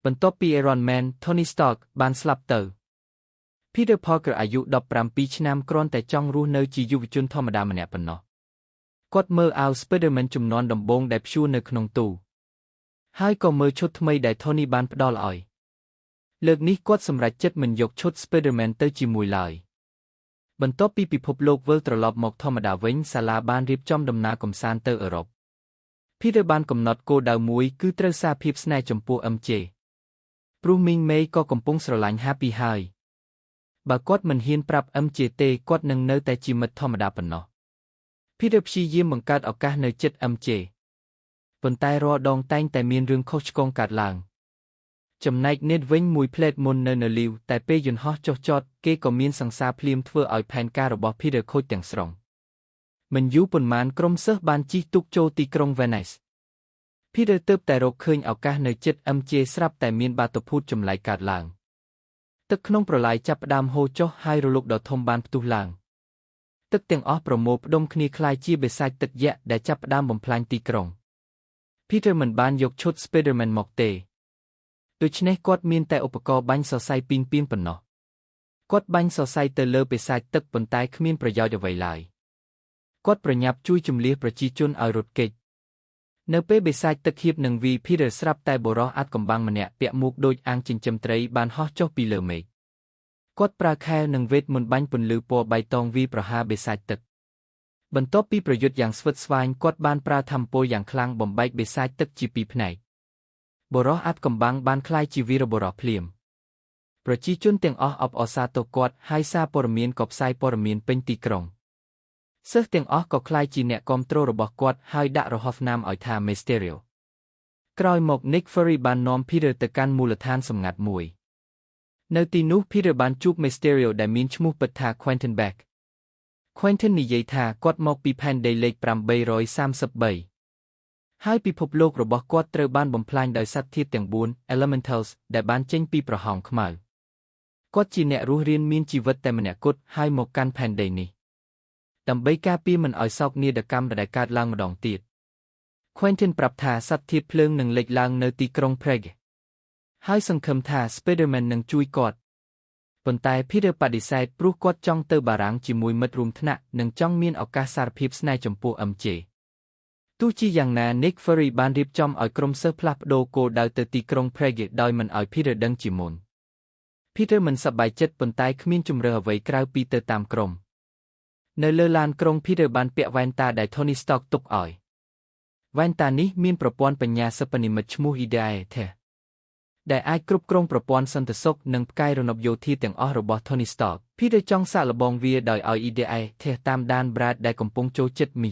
បន្ទាប់ពី Iron Man Tony Stark បានស្លាប់ទៅ Peter Parker អាយុ17ឆ្នាំគ្រាន់តែចង់រស់នៅជាយុវជនធម្មតាម្នាក់ប៉ុណ្ណោះគាត់មើលអាវ Spider-Man ជំនាន់ដំបូងដែលព្យួរនៅក្នុងទូហើយក៏មើលឈុតថ្មីដែល Tony បានផ្ដល់ឲ្យលើកនេះគាត់សម្រេចចិត្តមិនយកឈុត Spider-Man ទៅជាមួយឡើយបន្ទាប់ពីពិភពលោកវិលត្រឡប់មកធម្មតាវិញសាលាបានរៀបចំដំណើរកម្សាន្តទៅអឺរ៉ុប Peter បានកំណត់គោលដៅមួយគឺត្រូវសារភាពស្នេហ៍ចំពោះ MJ ព្រោះមីងមេក៏កំពុងស្រឡាញ់ Happy ហើយបើគាត់មិនហ៊ានប្រាប់ MJ ទេគាត់នឹងនៅតែជាមិត្តធម្មតាប៉ុណ្ណោះ Peter ព្យាយាមបង្កើតឱកាសនៅជិត MJ ប៉ុន្តែរាល់ដងតែងតែមានរឿងខុសឆ្គងកើតឡើងចំណែក Ned វិញមួយផ្លេតមុននៅលីវតែពេលយន្តហោះចុះចតគេក៏មានសង្សារភ្លាមធ្វើឲ្យផែនការរបស់ Peter ខូចទាំងស្រុងមិនយូរប៉ុន្មានក្រុមសិស្សបានជិះទូកចូលទីក្រុង Venice Peter ទើបតែរកឃើញឱកាសនៅជិត MJ ស្រាប់តែមានបាតុភូតចម្លែកកើតឡើងទឹកក្នុងប្រឡាយចាប់ផ្ដើមហូរចុះហើយរលកដ៏ធំបានផ្ទុះឡើងទឹកទាំងអស់ប្រមូលផ្ដុំគ្នាคล้ายជាបិសាចទឹកយក្សដែលចាប់ផ្ដើមបំផ្លាញទីក្រុង Peter មិនបានយកឈុត Spider-Man មកទេដូច្នេះគាត់មានតែឧបករណ៍បាញ់សរសៃពីងប៉ុណ្ណោះគាត់បាញ់សរសៃទៅលើបិសាចទឹកប៉ុន្តែគ្មានប្រយោជន៍អ្វីឡើយគាត់ប្រញាប់ជួយជំលះប្រជាជនឲ្យរត់គេចនៅពេលបិសាចទឹកហៀបនឹង Peter ស្រាប់តែបុរសអាថ៌កំបាំងម្នាក់ពាក់មួកដូចអាងចិញ្ចឹមត្រីបានហោះចុះពីលើមេឃគាត់ប្រើខែលនិងវេទមន្តបាញ់ពន្លឺពណ៌បៃតងប្រហារបិសាចទឹកបន្ទាប់ពីប្រយុទ្ធយ៉ាងស្វិតស្វាញគាត់បានប្រើថាមពលយ៉ាងខ្លាំងបំបែកបិសាចទឹកជាពីរផ្នែកបុរសអាថ៌កំបាំងបានក្លាយជាវីរបុរសភ្លាមប្រជាជនទាំងអស់អបអរសាទរគាត់ហើយសារព័ត៌មានក៏ផ្សាយព័ត៌មានពេញទីក្រុងសិស្សទាំងអស់ក៏ក្លាយជាអ្នកគាំទ្ររបស់គាត់ហើយដាក់រហស្សនាមឲ្យថា Mysterio ក្រោយមក Nick Fury បាននាំ Peter ទៅកាន់មូលដ្ឋានសម្ងាត់មួយនៅទីនោះ Peter បានជួប Mysterio ដែលមានឈ្មោះពិតថា Quentin Beck Quentin និយាយថាគាត់មកពីផែនដីលេខ833ហើយពិភពលោករបស់គាត់ត្រូវបានបំផ្លាញដោយសត្វធាតុទាំង4 Elementals ដែលបានចេញពីប្រហោងខ្មៅគាត់ជាអ្នករស់រានមានជីវិតតែម្នាក់គត់ហើយមកកាន់ផែនដីនេះដើម្បីការពារមិនឲ្យសោកនាដកម្មដែលកើតឡើងម្ដងទៀត Quentin ប្រាប់ថាសត្វធាតុភ្លើងនឹងលេចឡើងនៅទីក្រុង Prague ហើយសង្ឃឹមថា Spider-Man នឹងជួយគាត់ប៉ុន្តែ Peter បដិសេធព្រោះគាត់ចង់ទៅបារាំងជាមួយមិត្តរួមថ្នាក់និងចង់មានឱកាសសារភាពស្នេហ៍ចំពោះ MJ ទោះជាយ៉ាងណា Nick Fury បានរៀបចំឲ្យក្រុមសិស្សផ្លាស់ប្ដូរគោលដៅទៅទីក្រុង Prague ដោយមិនឲ្យ Peter ដឹងជាមុន Peter មិនសប្បាយចិត្តប៉ុន្តែគ្មានជម្រើសអ្វីក្រៅពីទៅតាមក្រុមនៅលើឡានក្រុង Peter បានពាក់វ៉ែនតាដែល Tony Stark ទុកឲ្យវ៉ែនតានេះមានប្រព័ន្ធបញ្ញាសិប្បនិម្មិតឈ្មោះ Ideae ដែលអាចគ្រប់គ្រងប្រព័ន្ធសន្តិសុខនិងផ្កាយរណបយោធាទាំងអស់របស់ Tony Stark Peter ចង់សាកល្បងវាដោយឲ្យ Ideae តាមដាន Brad ដែលកំពុងចូលចិត្តមី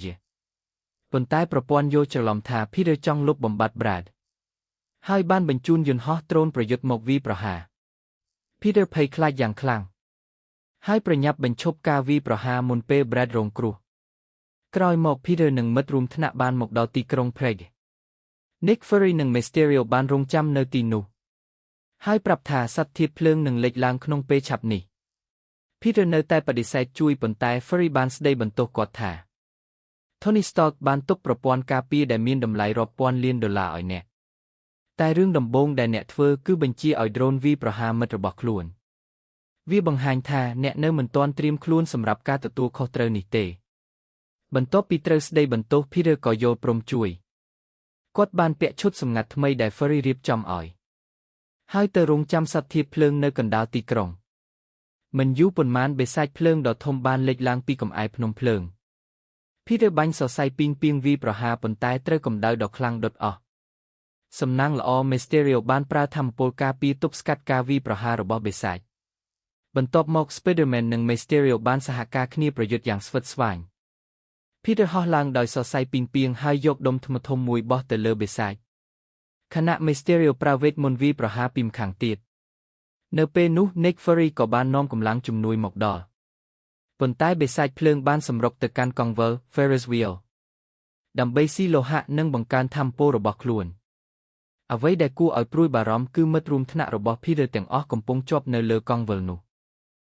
ប៉ុន្តែប្រព័ន្ធយល់ច្រឡំថា Peter ចង់លុបបំបាត់ Brad ហើយបានបញ្ជូនយន្តហោះដ្រូនប្រយុទ្ធមកវាយប្រហារ Peter ភ័យខ្លាចយ៉ាងខ្លាំងហើយប្រញាប់បញ្ឈប់ការវាយប្រហារមុនពេល Brad រងគ្រោះក្រោយមក Peter និងមិត្តរួមថ្នាក់បានមកដល់ទីក្រុង Prague Nick Fury និង Mysterio បានរងចាំនៅទីនោះហើយប្រាប់ថាសត្វធាតុភ្លើងនឹងលេចឡើងក្នុងពេលឆាប់នេះ Peter នៅតែបដិសេធជួយប៉ុន្តែ Fury បានស្ដីបន្ទោសគាត់ថា Tony Stark បានទុកប្រព័ន្ធការពារដែលមានតម្លៃរាប់ពាន់លានដុល្លារឲ្យអ្នកតែរឿងដំបូងដែលអ្នកធ្វើគឺបញ្ជាឲ្យ drone វាយប្រហារមិត្តរបស់ខ្លួនវាបង្ហាញថាអ្នកនៅមិនទាន់ត្រៀមខ្លួនសម្រាប់ការទទួលខុសត្រូវនេះទេបន្ទាប់ពីត្រូវស្ដីបន្ទោស Peter ក៏យល់ព្រមជួយគាត់បានពាក់ឈុតសម្ងាត់ថ្មីដែល Fury រៀបចំឲ្យហើយទៅរងចាំសត្វធាតុភ្លើងនៅកណ្ដាលទីក្រុងមិនយូរប៉ុន្មានបិសាចភ្លើងដ៏ធំបានលេចឡើងពីកំឯភ្នំភ្លើង Peter បាញ់សរសៃពីងវាយប្រហារប៉ុន្តែត្រូវកម្ដៅដ៏ខ្លាំងដុតអស់សំណាងល្អ Mysterio បានប្រើថាមពលការពារទប់ស្កាត់ការវាយប្រហាររបស់បិសាចបន្ទាប់មក Spider-Man និង Mysterio បានសហការគ្នាប្រយុទ្ធយ៉ាងស្វិតស្វាញ Peter ហោះឡើងដោយសរសៃពីងហើយយកដុំធំមួយបោះទៅលើបិសាចខណៈ Mysterio ប្រើវេទមន្តវាយប្រហារពីម្ខាងទៀតនៅពេលនោះ Nick Fury ក៏បាននាំកម្លាំងជំនួយមកដល់ប៉ុន្តែបិសាចភ្លើងបានសម្រុកទៅកាន់កង់វិល Ferris Wheel ដើម្បីស៊ីលោហៈនិងបង្កើនថាមពលរបស់ខ្លួនអ្វីដែលគួរឲ្យព្រួយបារម្ភគឺមិត្តរួមថ្នាក់របស់ Peter ទាំងអស់កំពុងជាប់នៅលើកង់វិលនោះ